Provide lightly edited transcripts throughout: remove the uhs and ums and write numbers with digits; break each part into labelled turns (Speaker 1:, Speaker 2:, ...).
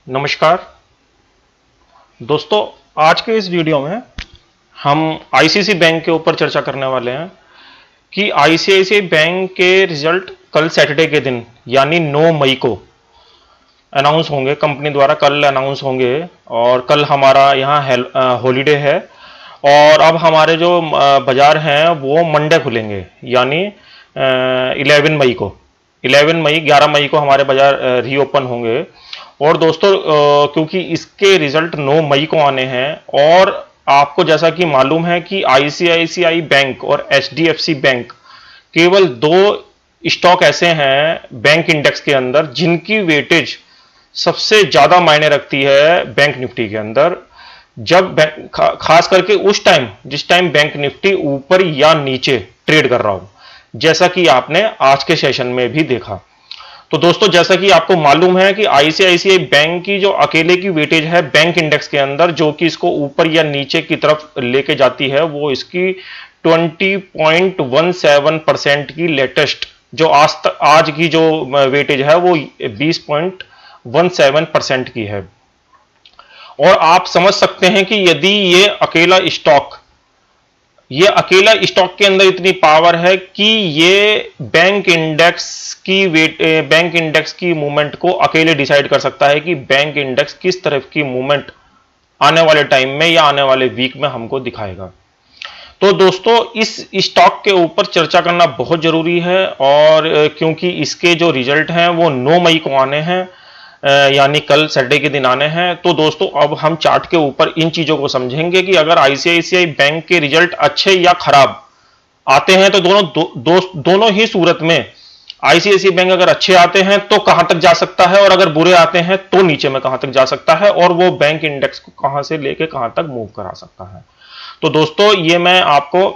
Speaker 1: नमस्कार दोस्तों, आज के इस वीडियो में हम आईसीआईसीआई बैंक के ऊपर चर्चा करने वाले हैं कि आईसीआईसीआई बैंक के रिजल्ट कल सैटरडे के दिन यानी 9 मई को अनाउंस होंगे। कंपनी द्वारा कल अनाउंस होंगे और कल हमारा यहाँ हॉलीडे है और अब हमारे जो बाजार हैं वो मंडे खुलेंगे यानी 11 मई को 11 मई को हमारे बाजार रीओपन होंगे। और दोस्तों क्योंकि इसके रिजल्ट 9 मई को आने हैं और आपको जैसा कि मालूम है कि आईसीआईसीआई बैंक और एचडीएफसी बैंक केवल दो स्टॉक ऐसे हैं बैंक इंडेक्स के अंदर जिनकी वेटेज सबसे ज्यादा मायने रखती है बैंक निफ्टी के अंदर। जब खास करके उस टाइम जिस टाइम बैंक निफ्टी ऊपर या नीचे ट्रेड कर रहा हो, जैसा कि आपने आज के सेशन में भी देखा। तो दोस्तों जैसा कि आपको मालूम है कि आईसीआईसीआई बैंक की जो अकेले की वेटेज है बैंक इंडेक्स के अंदर जो कि इसको ऊपर या नीचे की तरफ लेके जाती है, वो इसकी 20.17% की लेटेस्ट जो आज की जो वेटेज है वो 20.17% की है। और आप समझ सकते हैं कि यदि ये अकेला स्टॉक के अंदर इतनी पावर है कि ये बैंक इंडेक्स की मूवमेंट को अकेले डिसाइड कर सकता है कि बैंक इंडेक्स किस तरफ की मूवमेंट आने वाले टाइम में या आने वाले वीक में हमको दिखाएगा। तो दोस्तों इस स्टॉक के ऊपर चर्चा करना बहुत जरूरी है और क्योंकि इसके जो रिजल्ट हैं वो 9 मई को आने हैं यानी कल सैटरडे के दिन आने हैं। तो दोस्तों अब हम चार्ट के ऊपर इन चीजों को समझेंगे कि अगर आईसीआईसीआई बैंक के रिजल्ट अच्छे या खराब आते हैं तो दोनों ही सूरत में आईसीआईसीआई बैंक अगर अच्छे आते हैं तो कहां तक जा सकता है और अगर बुरे आते हैं तो नीचे में कहां तक जा सकता है और वो बैंक इंडेक्स को कहां से लेके कहां तक मूव करा सकता है। तो दोस्तों ये मैं आपको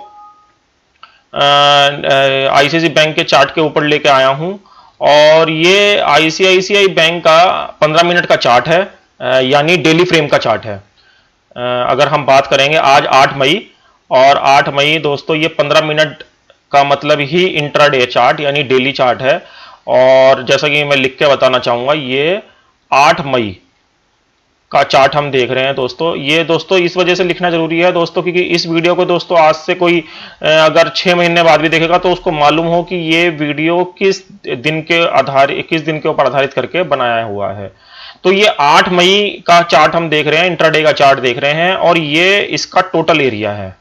Speaker 1: आईसीआईसीआई बैंक के चार्ट के ऊपर लेके आया हूं और ये आईसीआईसीआई बैंक का 15 मिनट का चार्ट है यानी डेली फ्रेम का चार्ट है। अगर हम बात करेंगे आज 8 मई और 8 मई दोस्तों ये 15 मिनट का मतलब ही इंट्राडे चार्ट यानी डेली चार्ट है। और जैसा कि मैं लिख के बताना चाहूंगा ये 8 मई का चार्ट हम देख रहे हैं दोस्तों। ये दोस्तों इस वजह से लिखना जरूरी है दोस्तों क्योंकि इस वीडियो को दोस्तों आज से कोई अगर 6 महीने बाद भी देखेगा तो उसको मालूम हो कि ये वीडियो किस दिन के ऊपर आधारित करके बनाया हुआ है। तो ये 8 मई का चार्ट हम देख रहे हैं, इंट्राडे का चार्ट देख रहे हैं और ये इसका टोटल एरिया है।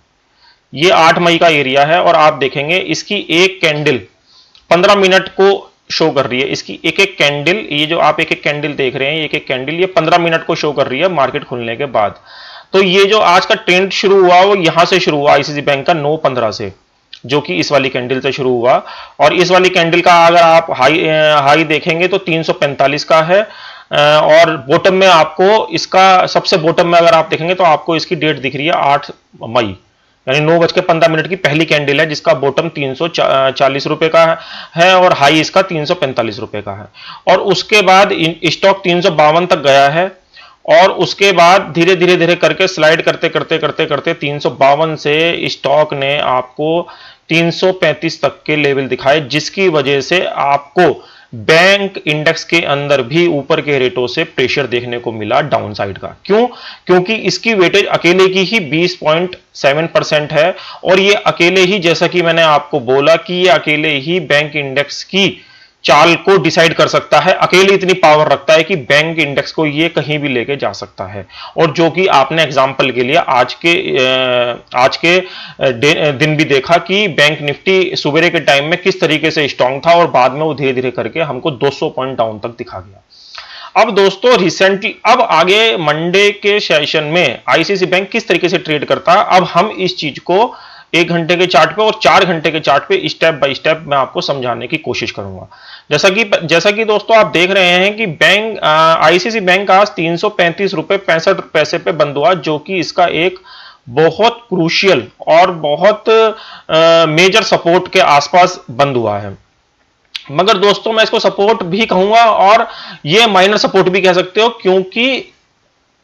Speaker 1: ये 8 मई का एरिया है और आप देखेंगे इसकी एक कैंडल 15 मिनट को शो कर रही है। इसकी एक एक कैंडल, ये जो आप एक एक कैंडल देख रहे हैं, एक एक कैंडल ये 15 मिनट को शो कर रही है मार्केट खुलने के बाद। तो ये जो आज का ट्रेंड शुरू हुआ वो यहां से शुरू हुआ आईसीआईसीआई बैंक का 9:15 से, जो कि इस वाली कैंडल से शुरू हुआ। और इस वाली कैंडल का अगर आप हाई देखेंगे तो 345 का है और बॉटम में आपको इसका सबसे बॉटम में अगर आप देखेंगे तो आपको इसकी डेट दिख रही है 8 मई यानी 9:15 की पहली कैंडल है जिसका बॉटम 340 रुपए का है और हाई इसका 345 रुपए का है। और उसके बाद स्टॉक 352 तक गया है और उसके बाद धीरे धीरे करके स्लाइड करते 352 से स्टॉक ने आपको 335 तक के लेवल दिखाए, जिसकी वजह से आपको बैंक इंडेक्स के अंदर भी ऊपर के रेटों से प्रेशर देखने को मिला डाउन साइड का। क्यों? क्योंकि इसकी वेटेज अकेले की ही 20.7% है और ये अकेले ही, जैसा कि मैंने आपको बोला कि ये अकेले ही बैंक इंडेक्स की चाल को डिसाइड कर सकता है। अकेले इतनी पावर रखता है कि बैंक इंडेक्स को ये कहीं भी लेके जा सकता है। और जो कि आपने एग्जांपल के लिए आज के दिन भी देखा कि बैंक निफ्टी सुबह के टाइम में किस तरीके से स्ट्रांग था और बाद में वो धीरे धीरे करके हमको 200 पॉइंट डाउन तक दिखा गया। अब दोस्तों रिसेंटली अब आगे मंडे के सेशन में आईसीआईसीआई बैंक किस तरीके से ट्रेड करता है, अब हम इस चीज को 1 घंटे के चार्ट पे और 4 घंटे के चार्ट पे स्टेप बाय स्टेप मैं आपको समझाने की कोशिश करूंगा। जैसा कि दोस्तों आप देख रहे हैं कि बैंक आईसीआईसीआई बैंक आज 335 रुपए 65 पैसे पे बंद हुआ, जो कि इसका एक बहुत क्रूशियल और बहुत मेजर सपोर्ट के आसपास बंद हुआ है। मगर दोस्तों मैं इसको सपोर्ट भी कहूंगा और ये माइनर सपोर्ट भी कह सकते हो, क्योंकि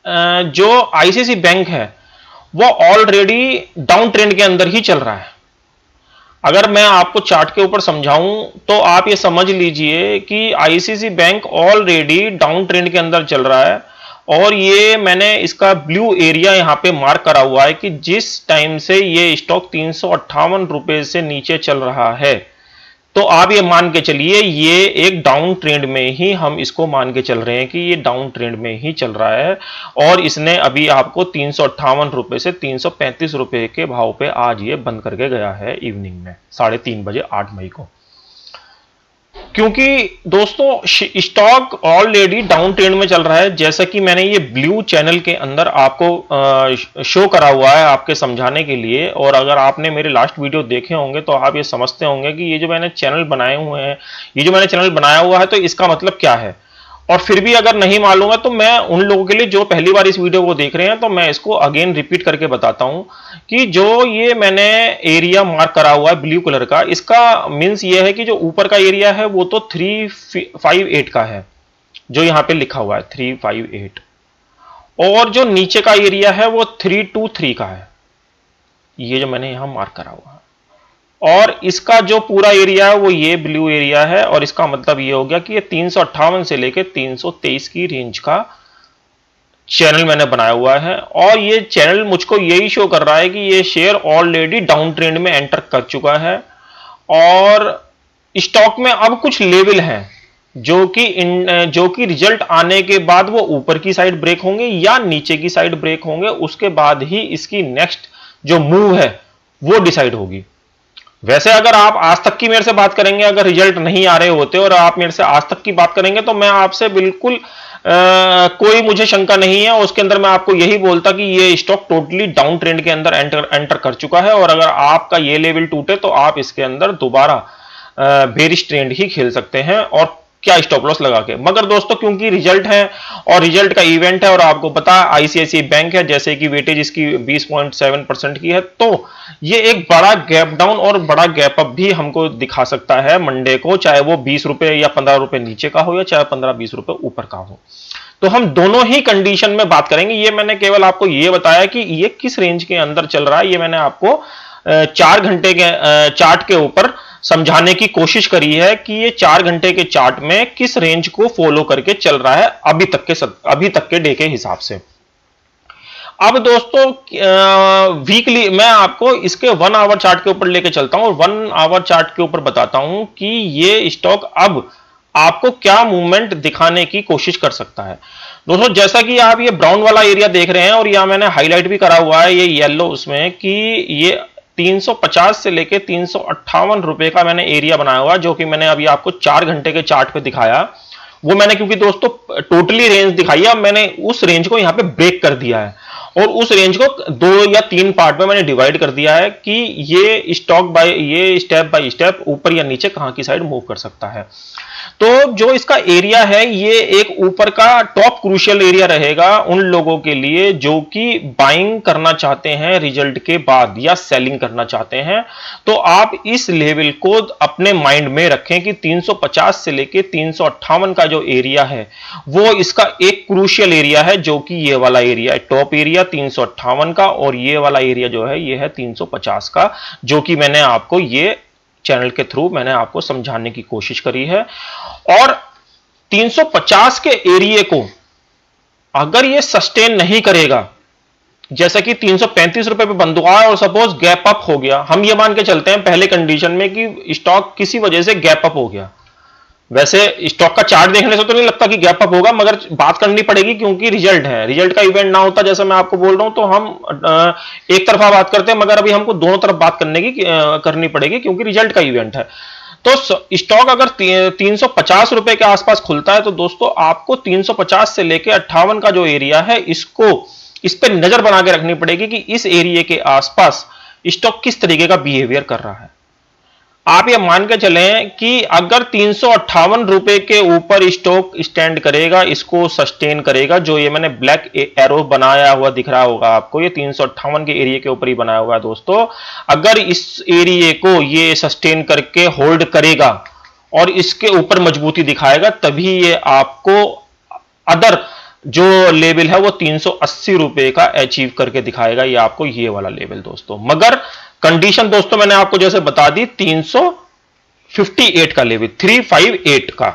Speaker 1: जो आईसीआईसीआई बैंक है वो ऑलरेडी डाउन ट्रेंड के अंदर ही चल रहा है। अगर मैं आपको चार्ट के ऊपर समझाऊं तो आप ये समझ लीजिए कि ICICI bank already down trend के अंदर चल रहा है और ये मैंने इसका ब्लू एरिया यहां पे मार्क करा हुआ है कि जिस टाइम से ये स्टॉक 358 रुपए से नीचे चल रहा है, तो आप ये मान के चलिए ये एक डाउन ट्रेंड में ही, हम इसको मान के चल रहे हैं कि ये डाउन ट्रेंड में ही चल रहा है। और इसने अभी आपको 358 रुपए से 335 रुपए के भाव पे आज ये बंद करके गया है इवनिंग में 3:30 बजे 8 मई को। क्योंकि दोस्तों स्टॉक ऑलरेडी डाउन ट्रेंड में चल रहा है, जैसा कि मैंने ये ब्लू चैनल के अंदर आपको शो करा हुआ है आपके समझाने के लिए। और अगर आपने मेरे लास्ट वीडियो देखे होंगे तो आप ये समझते होंगे कि ये जो मैंने चैनल बनाए हुए हैं, ये जो मैंने चैनल बनाया हुआ है, तो इसका मतलब क्या है। और फिर भी अगर नहीं मालूम है तो मैं उन लोगों के लिए जो पहली बार इस वीडियो को देख रहे हैं, तो मैं इसको अगेन रिपीट करके बताता हूं कि जो ये मैंने एरिया मार्क करा हुआ है ब्लू कलर का, इसका मींस ये है कि जो ऊपर का एरिया है वो तो 358 का है, जो यहां पे लिखा हुआ है 358, और जो नीचे का एरिया है वो 323 का है, ये जो मैंने यहां मार्क करा हुआ है। और इसका जो पूरा एरिया है वो ये ब्लू एरिया है, और इसका मतलब ये हो गया कि ये 358 से लेकर 323 की रेंज का चैनल मैंने बनाया हुआ है। और ये चैनल मुझको यही शो कर रहा है कि ये शेयर ऑलरेडी डाउन ट्रेंड में एंटर कर चुका है, और स्टॉक में अब कुछ लेवल हैं जो कि रिजल्ट आने के बाद वो ऊपर की साइड ब्रेक होंगे या नीचे की साइड ब्रेक होंगे, उसके बाद ही इसकी नेक्स्ट जो मूव है वो डिसाइड होगी। वैसे अगर आप आज तक की मेरे से बात करेंगे, अगर रिजल्ट नहीं आ रहे होते और आप मेरे से आज तक की बात करेंगे, तो मैं आपसे बिल्कुल कोई मुझे शंका नहीं है, उसके अंदर मैं आपको यही बोलता कि ये स्टॉक टोटली डाउन ट्रेंड के अंदर एंटर कर चुका है, और अगर आपका ये लेवल टूटे तो आप इसके अंदर दोबारा बेरिश ट्रेंड ही खेल सकते हैं, और क्या स्टॉप लॉस लगा के। मगर दोस्तों क्योंकि रिजल्ट है और रिजल्ट का इवेंट है, और आपको पता है आईसीआईसीआई बैंक है, जैसे कि वेटेज इसकी 20.7% की है, तो ये एक बड़ा गैप डाउन और बड़ा गैप अप भी हमको दिखा सकता है मंडे को, चाहे वो 20 रुपए या 15 रुपए नीचे का हो या चाहे 15-20 रुपए ऊपर का हो। तो हम दोनों ही कंडीशन में बात करेंगे। ये मैंने केवल आपको ये बताया कि ये किस रेंज के अंदर चल रहा है, ये मैंने आपको 4 घंटे के चार्ट के ऊपर समझाने की कोशिश करी है कि ये 4 घंटे के चार्ट में किस रेंज को फॉलो करके चल रहा है अभी तक के डे के हिसाब से। अब दोस्तों वीकली मैं आपको इसके 1 आवर चार्ट के ऊपर लेके चलता हूं, और 1 आवर चार्ट के ऊपर बताता हूं कि ये स्टॉक अब आपको क्या मूवमेंट दिखाने की कोशिश कर सकता है। दोस्तों जैसा कि आप ये ब्राउन वाला एरिया देख रहे हैं, और यहां मैंने हाईलाइट भी करा हुआ है ये येलो उसमें, कि ये 350 से लेके 358 रुपए का मैंने एरिया बनाया हुआ, जो कि मैंने अभी आपको 4 घंटे के चार्ट पे दिखाया। वो मैंने क्योंकि दोस्तों टोटली रेंज दिखाई है, मैंने उस रेंज को यहां पे ब्रेक कर दिया है, और उस रेंज को 2 या 3 पार्ट में मैंने डिवाइड कर दिया है कि ये स्टेप बाय स्टेप ऊपर या नीचे कहां की साइड मूव कर सकता है। तो जो इसका एरिया है, ये एक ऊपर का टॉप क्रूशियल एरिया रहेगा उन लोगों के लिए जो कि बाइंग करना चाहते हैं रिजल्ट के बाद या सेलिंग करना चाहते हैं। तो आप इस लेवल को अपने माइंड में रखें कि 350 से लेके 358 का जो एरिया है वो इसका एक क्रूशियल एरिया है, जो कि ये वाला एरिया है, टॉप एरिया 358 का, और ये वाला एरिया जो है ये है 350 का, जो कि मैंने आपको ये चैनल के थ्रू मैंने आपको समझाने की कोशिश करी है। और 350 के एरिया को अगर ये सस्टेन नहीं करेगा, जैसा कि 335 रुपए पे बंद हुआ है और सपोज गैप अप हो गया, हम ये मान के चलते हैं पहले कंडीशन में कि स्टॉक किसी वजह से गैप अप हो गया। वैसे स्टॉक का चार्ट देखने से तो नहीं लगता कि गैप अप होगा, मगर बात करनी पड़ेगी क्योंकि रिजल्ट है, रिजल्ट का इवेंट ना होता जैसे मैं आपको बोल रहा हूं तो हम एक तरफा बात करते हैं, मगर अभी हमको दोनों तरफ बात करनी पड़ेगी क्योंकि रिजल्ट का इवेंट है। तो स्टॉक अगर 350 रुपए के आसपास खुलता है तो दोस्तों आपको 350 से लेकर 58 का जो एरिया है इस पे नजर बना के रखनी पड़ेगी कि इस एरिया के आसपास स्टॉक किस तरीके का बिहेवियर कर रहा है। आप ये मान के चलें कि अगर 358 रुपए के ऊपर स्टॉक स्टैंड करेगा, इसको सस्टेन करेगा, जो ये मैंने ब्लैक एरो बनाया हुआ दिख रहा होगा आपको, ये 358 के एरिया के ऊपर ही बनाया हुआ है दोस्तों। अगर इस एरिया को ये सस्टेन करके होल्ड करेगा और इसके ऊपर मजबूती दिखाएगा, तभी ये आपको अदर जो लेवल है वो 380 रुपए का अचीव करके दिखाएगा, ये आपको ये वाला लेवल दोस्तों। मगर कंडीशन दोस्तों मैंने आपको जैसे बता दी 358 का लेवल, 358 का,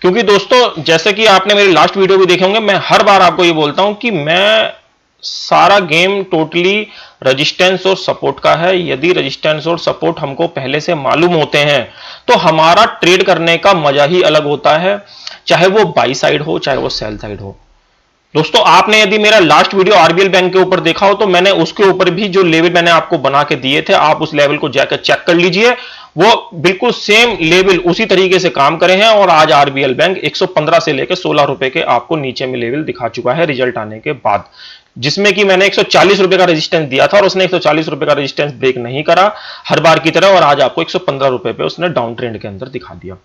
Speaker 1: क्योंकि दोस्तों जैसे कि आपने मेरे लास्ट वीडियो भी देखे होंगे, मैं हर बार आपको ये बोलता हूं कि मैं सारा गेम टोटली रेजिस्टेंस और सपोर्ट का है। यदि रेजिस्टेंस और सपोर्ट हमको पहले से मालूम होते हैं तो हमारा ट्रेड करने का मजा ही अलग होता है, चाहे वो बाई साइड हो चाहे वो सेल साइड हो। दोस्तों आपने यदि मेरा लास्ट वीडियो आरबीएल बैंक के ऊपर देखा हो तो मैंने उसके ऊपर भी जो लेवल मैंने आपको बना के दिए थे, आप उस लेवल को जाकर चेक कर लीजिए। वो बिल्कुल सेम लेवल उसी तरीके से काम करे हैं और आज आरबीएल बैंक 115 से लेकर 16 रुपए के आपको नीचे में लेवल दिखा चुका है रिजल्ट आने के बाद, जिसमें कि मैंने 140 रुपए का रेजिस्टेंस दिया था और उसने 140 रुपए का रेजिस्टेंस ब्रेक नहीं करा हर बार की तरह, और आज आपको 115 रुपए पे उसने डाउन ट्रेंड के अंदर दिखा दिया।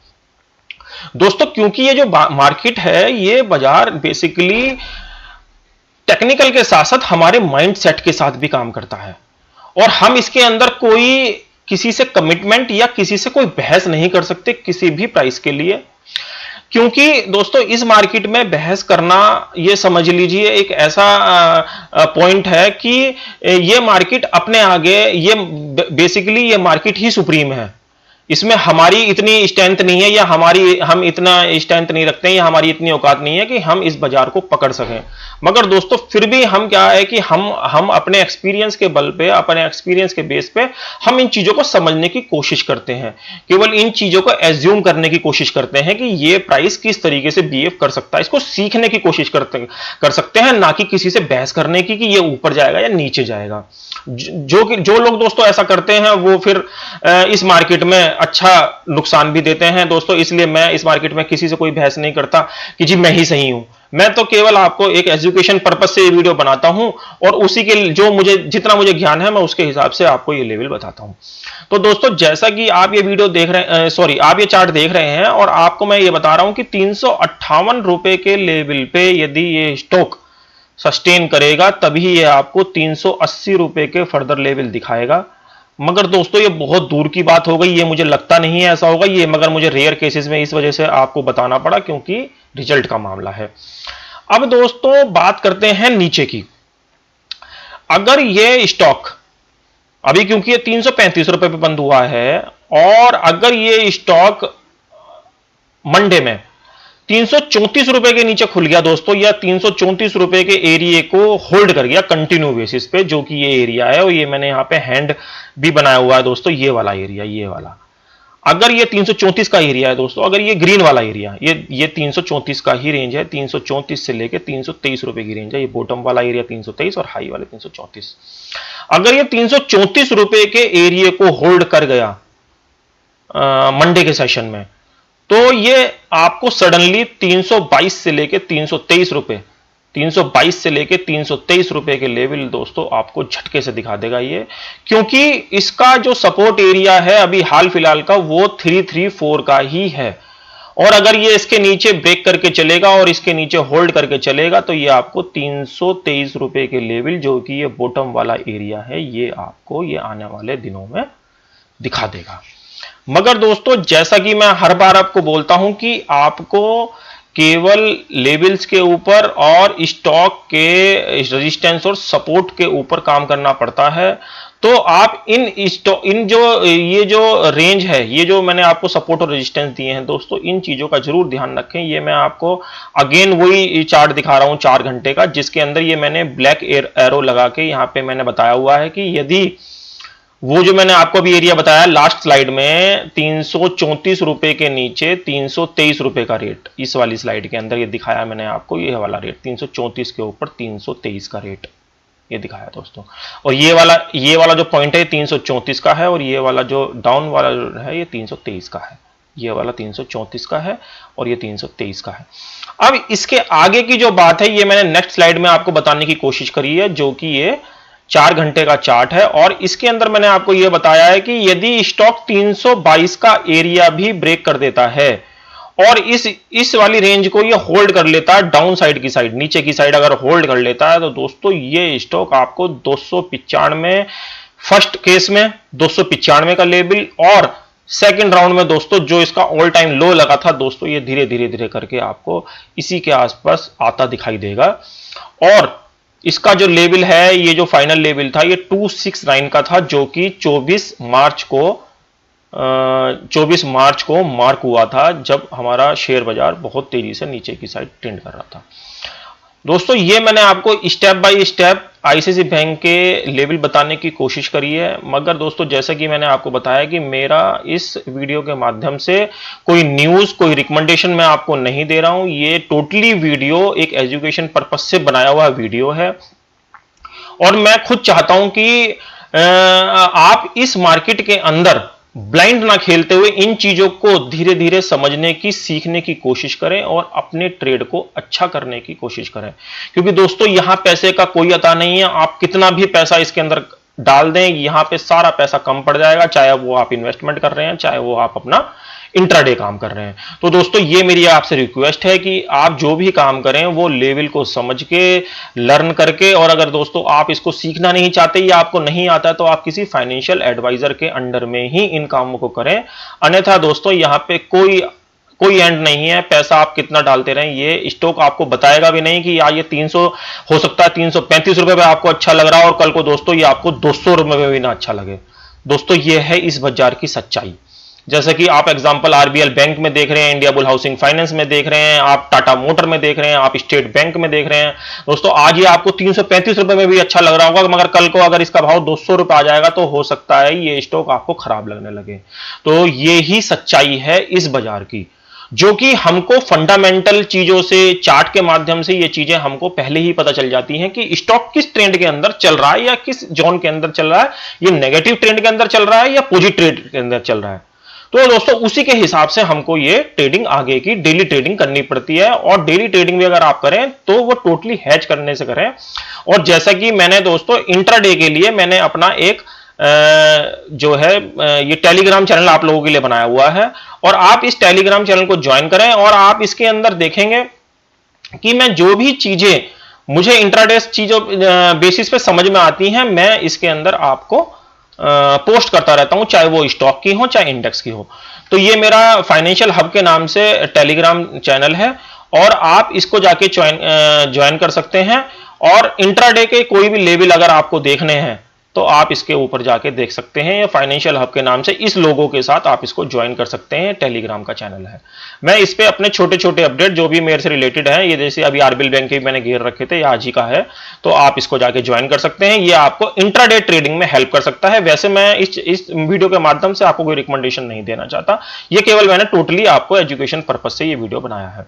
Speaker 1: दोस्तों क्योंकि ये जो मार्केट है, ये बाजार बेसिकली टेक्निकल के साथ साथ हमारे माइंड सेट के साथ भी काम करता है, और हम इसके अंदर कोई किसी से कमिटमेंट या किसी से कोई बहस नहीं कर सकते किसी भी प्राइस के लिए। क्योंकि दोस्तों इस मार्केट में बहस करना, ये समझ लीजिए एक ऐसा पॉइंट है कि ये मार्केट अपने आगे, ये बेसिकली ये मार्केट ही सुप्रीम है। इसमें हमारी इतनी स्ट्रेंथ नहीं है, या हम इतना स्ट्रेंथ नहीं रखते हैं, या हमारी इतनी औकात नहीं है कि हम इस बाजार को पकड़ सकें। मगर दोस्तों फिर भी हम क्या है कि हम अपने एक्सपीरियंस के बल पे, अपने एक्सपीरियंस के बेस पे हम इन चीजों को समझने की कोशिश करते हैं, केवल इन चीजों को एज्यूम करने की कोशिश करते हैं कि ये प्राइस किस तरीके से बिहेव कर सकता है। इसको सीखने की कोशिश कर सकते हैं, ना कि किसी से बहस करने की कि ये ऊपर जाएगा या नीचे जाएगा। जो लोग दोस्तों ऐसा करते हैं वो फिर इस मार्केट में अच्छा नुकसान भी देते हैं दोस्तों। इसलिए मैं इस मार्केट में किसी से कोई बहस नहीं करता कि जी मैं ही सही हूं। मैं तो केवल आपको एक एजुकेशन पर्पस से ये वीडियो बनाता हूं, और उसी के जो जितना मुझे ज्ञान है मैं उसके हिसाब से आपको ये लेवल बताता हूं। तो दोस्तों जैसा कि आप ये वीडियो देख रहे हैं, सॉरी आप ये चार्ट देख रहे हैं, और आपको मैं ये बता रहा हूं कि 358 रुपए के लेवल पे यदि ये स्टॉक सस्टेन करेगा तभी ये आपको 380 रुपए के फर्दर लेवल दिखाएगा। मगर दोस्तों ये बहुत दूर की बात हो गई, ये मुझे लगता नहीं है ऐसा होगा ये, मगर मुझे रेयर केसेस में इस वजह से आपको बताना पड़ा क्योंकि रिजल्ट का मामला है। अब दोस्तों बात करते हैं नीचे की। अगर ये स्टॉक अभी, क्योंकि ये 335 रुपए पे बंद हुआ है, और अगर ये स्टॉक मंडे में 334 रुपए के नीचे खुल गया दोस्तों, या 334 रुपए के एरिया को होल्ड कर गया कंटिन्यू बेसिस पे, जो कि ये एरिया है, और ये मैंने यहां पे हैंड भी बनाया हुआ है दोस्तों, ये वाला एरिया, ये वाला। अगर ये 334 का एरिया है दोस्तों, अगर ये ग्रीन वाला एरिया, ये 334 का ही रेंज है, 334 से लेके 323 रुपए की रेंज है। ये बॉटम वाला एरिया 323 और हाई वाले 334। अगर ये 334 रुपए के एरिया को होल्ड कर गया मंडे के सेशन में, तो ये आपको सडनली 322 से लेके 323 रुपए, 322 से लेके 323 रुपए के लेवल दोस्तों आपको झटके से दिखा देगा ये, क्योंकि इसका जो सपोर्ट एरिया है अभी हाल फिलहाल का वो 334 का ही है। और अगर ये इसके नीचे ब्रेक करके चलेगा और इसके नीचे होल्ड करके चलेगा तो ये आपको 323 रुपए के लेवल, जो कि ये बॉटम वाला एरिया है, ये आपको ये आने वाले दिनों में दिखा देगा। मगर दोस्तों जैसा कि मैं हर बार आपको बोलता हूं कि आपको केवल लेवल्स के ऊपर और स्टॉक के रेजिस्टेंस और सपोर्ट के ऊपर काम करना पड़ता है। तो आप इन जो ये जो रेंज है, ये जो मैंने आपको सपोर्ट और रेजिस्टेंस दिए हैं दोस्तों, इन चीजों का जरूर ध्यान रखें। ये मैं आपको अगेन वही चार्ट दिखा रहा हूं 4 घंटे का, जिसके अंदर ये मैंने ब्लैक एरो लगा के यहां पे मैंने बताया हुआ है कि यदि वो जो मैंने आपको अभी एरिया बताया लास्ट स्लाइड में 334 रुपए के नीचे 323 रुपए का रेट, इस वाली स्लाइड के अंदर ये दिखाया मैंने आपको, ये वाला रेट 334 के ऊपर 323 का रेट ये दिखाया दोस्तों। और ये वाला जो पॉइंट है 334 का है, और ये वाला जो डाउन वाला जो है ये 323 का है। ये वाला 334 का है और ये 323 का है। अब इसके आगे की जो बात है ये मैंने नेक्स्ट स्लाइड में आपको बताने की कोशिश करी है, जो कि ये 4 घंटे का चार्ट है। और इसके अंदर मैंने आपको यह बताया है कि यदि स्टॉक 322 का एरिया भी ब्रेक कर देता है और इस वाली रेंज को ये होल्ड कर लेता है, डाउन साइड की साइड, नीचे की साइड अगर होल्ड कर लेता है, तो दोस्तों ये स्टॉक आपको 295 फर्स्ट केस में 295 का लेवल, और सेकंड राउंड में दोस्तों जो इसका ऑल टाइम लो लगा था दोस्तों, ये धीरे धीरे करके आपको इसी के आसपास आता दिखाई देगा। और इसका जो लेवल है, ये जो फाइनल लेवल था ये 269 का था, जो कि 24 मार्च को 24 मार्च को मार्क हुआ था, जब हमारा शेयर बाजार बहुत तेजी से नीचे की साइड ट्रेंड कर रहा था। दोस्तों ये मैंने आपको step by step ICICI bank के लेवल बताने की कोशिश करी है, मगर दोस्तों जैसा कि मैंने आपको बताया कि मेरा इस वीडियो के माध्यम से कोई न्यूज़, कोई रिकमेंडेशन मैं आपको नहीं दे रहा हूं। ये टोटली वीडियो एक एजुकेशन पर्पस से बनाया हुआ वीडियो है, और मैं खुद चाहता हूं कि आप इस मार्केट के अंदर ब्लाइंड ना खेलते हुए इन चीजों को धीरे धीरे समझने की, सीखने की कोशिश करें और अपने ट्रेड को अच्छा करने की कोशिश करें। क्योंकि दोस्तों यहां पैसे का कोई अता नहीं है, आप कितना भी पैसा इसके अंदर डाल दें, यहां पे सारा पैसा कम पड़ जाएगा, चाहे वो आप इन्वेस्टमेंट कर रहे हैं, चाहे वो आप अपना इंट्राडे काम कर रहे हैं। तो दोस्तों ये मेरी आपसे रिक्वेस्ट है कि आप जो भी काम करें वो लेवल को समझ के, लर्न करके, और अगर दोस्तों आप इसको सीखना नहीं चाहते या आपको नहीं आता तो आप किसी फाइनेंशियल एडवाइजर के अंडर में ही इन कामों को करें। अन्यथा दोस्तों यहां पे कोई एंड नहीं है, पैसा आप कितना डालते रहें, ये स्टॉक आपको बताएगा भी नहीं कि यार ये 300 हो सकता है 335 रुपए पे आपको अच्छा लग रहा है, और कल को दोस्तों ये आपको 200 रुपए में भी ना अच्छा लगे। दोस्तों ये है इस बाजार की सच्चाई। जैसे कि आप एग्जांपल आरबीएल बैंक में देख रहे हैं, इंडिया बुल हाउसिंग फाइनेंस में देख रहे हैं, आप टाटा मोटर में देख रहे हैं, आप स्टेट बैंक में देख रहे हैं। दोस्तों आज ये आपको 335 रुपए में भी अच्छा लग रहा होगा, मगर कल को अगर इसका भाव 200 रुपए आ जाएगा तो हो सकता है ये स्टॉक आपको खराब लगने लगे। तो ये ही सच्चाई है इस बाजार की, जो कि हमको फंडामेंटल चीजों से, चार्ट के माध्यम से ये चीजें हमको पहले ही पता चल जाती हैं कि स्टॉक किस ट्रेंड के अंदर चल रहा है या किस जोन के अंदर चल रहा है, ये नेगेटिव ट्रेंड के अंदर चल रहा है या पॉजिटिव ट्रेंड के अंदर चल रहा है। तो दोस्तों उसी के हिसाब से हमको ये ट्रेडिंग आगे की डेली ट्रेडिंग करनी पड़ती है, और डेली ट्रेडिंग भी अगर आप करें तो वो टोटली हैच करने से करें। और जैसा कि मैंने दोस्तों इंट्राडे के लिए मैंने अपना एक जो है ये टेलीग्राम चैनल आप लोगों के लिए बनाया हुआ है, और आप इस टेलीग्राम चैनल को ज्वाइन करें, और आप इसके अंदर देखेंगे कि मैं जो भी चीजें मुझे इंट्राडे चीजों बेसिस पे समझ में आती हैं, मैं इसके अंदर आपको पोस्ट करता रहता हूं, चाहे वो स्टॉक की हो चाहे इंडेक्स की हो। तो ये मेरा फाइनेंशियल हब के नाम से टेलीग्राम चैनल है, और आप इसको जाके ज्वाइन कर सकते हैं। और इंट्राडे के कोई भी लेवल अगर आपको देखने हैं तो आप इसके ऊपर जाके देख सकते हैं। ये फाइनेंशियल हब के नाम से इस लोगों के साथ आप इसको ज्वाइन कर सकते हैं, टेलीग्राम का चैनल है। मैं इस पे अपने छोटे छोटे अपडेट जो भी मेरे से रिलेटेड है, ये जैसे अभी आरबीएल बैंक के मैंने घेर रखे थे, आज ही का है, तो आप इसको जाके ज्वाइन कर सकते हैं। ये आपको इंट्राडे ट्रेडिंग में हेल्प कर सकता है। वैसे मैं इस वीडियो के माध्यम से आपको कोई रिकमेंडेशन नहीं देना चाहता, ये केवल मैंने टोटली आपको एजुकेशन पर्पज से ये वीडियो बनाया है।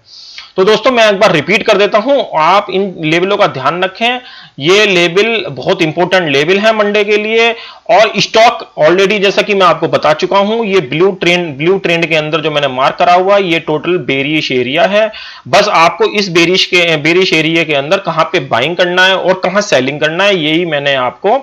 Speaker 1: तो दोस्तों मैं एक बार रिपीट कर देता हूं, आप इन लेवलों का ध्यान रखें। ये लेवल बहुत इंपॉर्टेंट लेवल है मंडे के लिए, और स्टॉक ऑलरेडी जैसा कि मैं आपको बता चुका हूं, ये ब्लू ट्रेंड के अंदर जो मैंने मार्क करा हुआ है, ये टोटल बेरिश एरिया है। बस आपको इस बेरिश एरिया के अंदर कहां पे बाइंग करना है और कहां सेलिंग करना है, यही मैंने आपको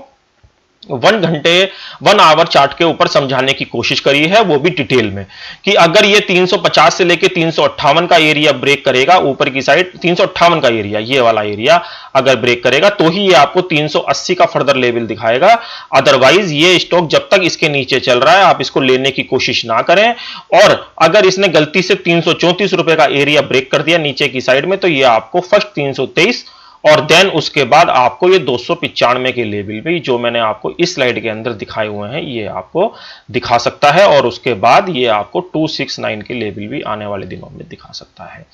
Speaker 1: 1 आवर चार्ट के ऊपर समझाने की कोशिश करी है, वो भी डिटेल में, कि अगर ये 350 से लेके 358 का एरिया ब्रेक करेगा ऊपर की साइड, 358 का एरिया, ये वाला एरिया अगर ब्रेक करेगा तो ही ये आपको 380 का फर्दर लेवल दिखाएगा। अदरवाइज ये स्टॉक जब तक इसके नीचे चल रहा है आप इसको लेने की कोशिश ना करें। और अगर इसने गलती से 334 रुपए का एरिया ब्रेक कर दिया नीचे की साइड में, तो ये आपको फर्स्ट 323 और देन उसके बाद आपको ये 295 के लेवल भी, जो मैंने आपको इस स्लाइड के अंदर दिखाए हुए हैं, ये आपको दिखा सकता है। और उसके बाद ये आपको 269 के लेवल भी आने वाले दिनों में दिखा सकता है।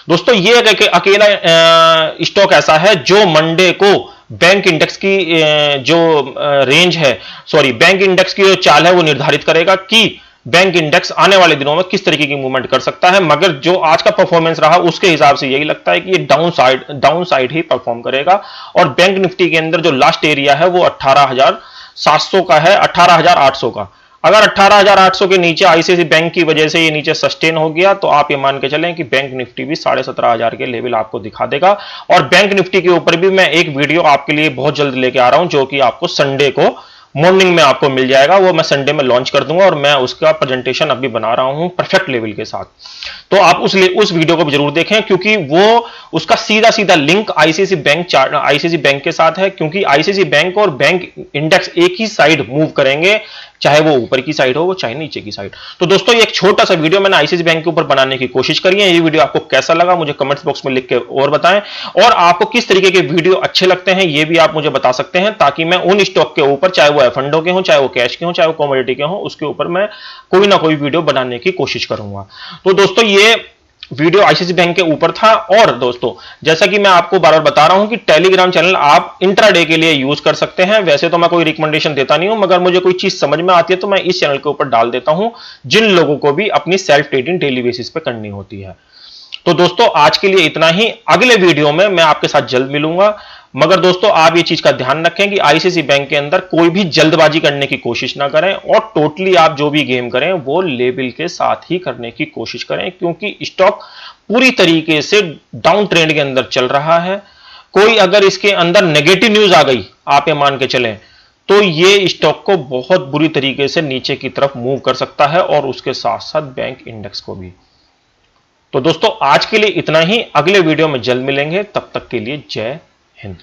Speaker 1: दोस्तों ये अकेला स्टॉक ऐसा है जो मंडे को बैंक इंडेक्स की जो रेंज है, सॉरी बैंक इंडेक्स की जो चाल है वो निर्धारित करेगा कि बैंक इंडेक्स आने वाले दिनों में किस तरीके की मूवमेंट कर सकता है। मगर जो आज का परफॉर्मेंस रहा उसके हिसाब से यही लगता है कि ये डाउन साइड ही परफॉर्म करेगा। और बैंक निफ्टी के अंदर जो लास्ट एरिया है वो 18,700 का है, 18,800 का। अगर 18,800 के नीचे आईसीआईसीआई बैंक की वजह से ये नीचे सस्टेन हो गया तो आप ये मान के चलें कि बैंक निफ्टी भी 17,500 के लेवल आपको दिखा देगा। और बैंक निफ्टी के ऊपर भी मैं एक वीडियो आपके लिए बहुत जल्द लेके आ रहा हूं, जो कि आपको संडे को मॉर्निंग में आपको मिल जाएगा। वो मैं संडे में लॉन्च कर दूंगा, और मैं उसका प्रेजेंटेशन अभी बना रहा हूं परफेक्ट लेवल के साथ। तो आप उस वीडियो को भी जरूर देखें, क्योंकि वो उसका सीधा लिंक आईसीआईसीआई बैंक के साथ है। क्योंकि आईसीआईसीआई बैंक और बैंक इंडेक्स एक ही साइड मूव करेंगे, चाहे वो ऊपर की साइड हो वो चाहे नीचे की साइड। तो दोस्तों ये एक छोटा सा वीडियो मैंने आईसीआईसीआई बैंक के ऊपर बनाने की कोशिश करी है। ये वीडियो आपको कैसा लगा मुझे कमेंट्स बॉक्स में लिख के और बताएं, और आपको किस तरीके के वीडियो अच्छे लगते हैं ये भी आप मुझे बता सकते हैं, ताकि मैं उन स्टॉक के ऊपर, चाहे वो वो फंडों के हों, चाहे वो कैश के हों, चाहे वो कमोडिटी के हों, उसके ऊपर मैं कोई ना कोई वीडियो बनाने की कोशिश करूंगा। तो दोस्तों ये वीडियो आईसीआईसीआई बैंक के ऊपर था। और दोस्तों जैसा कि मैं आपको बार बार बता रहा हूं कि टेलीग्राम चैनल आप इंट्राडे के लिए यूज कर सकते हैं। वैसे तो मैं कोई रिकमेंडेशन देता नहीं हूं, मगर मुझे कोई चीज समझ में आती है तो मैं इस चैनल के ऊपर डाल देता हूं, जिन लोगों को भी अपनी सेल्फ ट्रेडिंग डेली बेसिस पे करनी होती है। तो दोस्तों आज के लिए इतना ही। अगले वीडियो में मैं आपके साथ जल्द मिलूंगा। मगर दोस्तों आप ये चीज का ध्यान रखें कि आईसीआईसीआई बैंक के अंदर कोई भी जल्दबाजी करने की कोशिश ना करें, और टोटली आप जो भी गेम करें वो लेवल के साथ ही करने की कोशिश करें, क्योंकि स्टॉक पूरी तरीके से डाउन ट्रेंड के अंदर चल रहा है। कोई अगर इसके अंदर नेगेटिव न्यूज आ गई, आप ये मान के चलें, तो ये स्टॉक को बहुत बुरी तरीके से नीचे की तरफ मूव कर सकता है, और उसके साथ साथ बैंक इंडेक्स को भी। तो दोस्तों आज के लिए इतना ही। अगले वीडियो में जल्द मिलेंगे, तब तक के लिए जय हिंद।